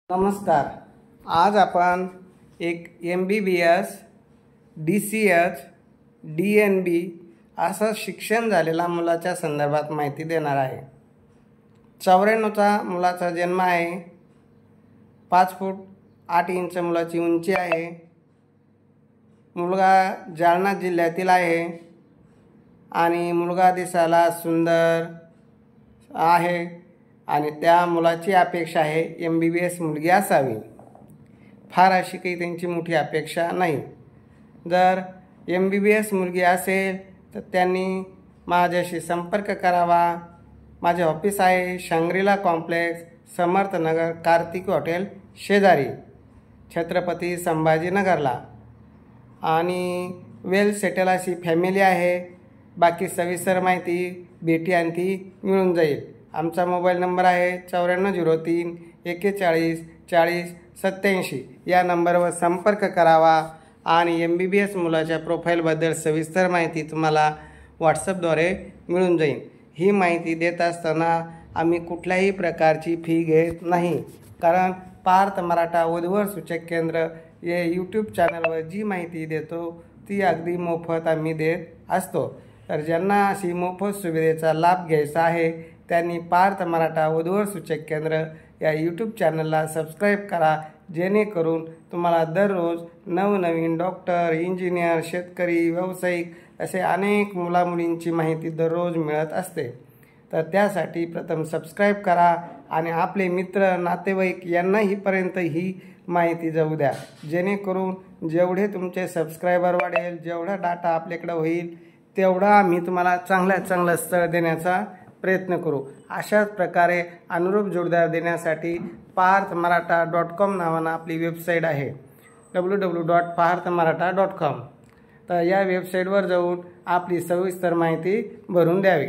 नमस्कार। आज आपण एक MBBS DCH DNB असं शिक्षण झालेला मुलाच्या संदर्भात माहिती देणार आहे। 94चा मुलाचा जन्म आहे। 5 फूट 8 इंच मुलाची उंची आहे। मुलगा जालना जिल्ह्यातील आहे आणि मुलगा दिसायला सुंदर आहे आणि त्या मुलाची अपेक्षा आहे MBBS मुलगी असावी। फार अशी काही त्यांची मोठी अपेक्षा नाही। जर MBBS मुलगी असेल तर त्यांनी माझ्याशी संपर्क करावा। माझे ऑफिस आहे Shangri La complex, Samarth Nagar, Kartik hotel शेजारी, छत्रपती संभाजीनगरला आणि वेल सेटल अशी फॅमिली आहे। बाकी सविस्तर माहिती भेटीअंती मिळून जाईल। आमचा मोबाईल नंबर आहे 9403 41 40 87। या नंबरवर संपर्क करावा आणि MBBS मुलाच्या प्रोफाईलबद्दल सविस्तर माहिती तुम्हाला व्हॉट्सअपद्वारे मिळून जाईल। ही माहिती देत असताना आम्ही कुठल्याही प्रकारची फी घेत नाही, कारण पार्थ मराठा वधूवर सूचक केंद्र या यूट्यूब चॅनलवर जी माहिती देतो ती अगदी मोफत आम्ही देत असतो। तर ज्यांना अशी मोफत सुविधेचा लाभ घ्यायचा आहे त्यांनी पार्थ मराठा वधूवर सूचक केंद्र या यूट्यूब चॅनलला सबस्क्राईब करा, जेणेकरून तुम्हाला दररोज नवनवीन डॉक्टर, इंजिनियर, शेतकरी, व्यावसायिक असे अनेक मुलामुलींची माहिती दररोज मिळत असते। तर त्यासाठी प्रथम सबस्क्राईब करा आणि आपले मित्र, नातेवाईक यांनाही पर्यंत ही माहिती जाऊ द्या, जेणेकरून जेवढे तुमचे सबस्क्रायबर वाढेल, जेवढा डाटा आपल्याकडे होईल तेवढा आम्ही तुम्हाला चांगलं स्थळ देण्याचा प्रयत्न करू। अशाच प्रकारे अनुरूप जोडदार देण्यासाठी parthmaratha.com नावानं आपली वेबसाईट आहे, www.parthmaratha.com। तर या वेबसाईटवर जाऊन आपली सविस्तर माहिती भरून द्यावी।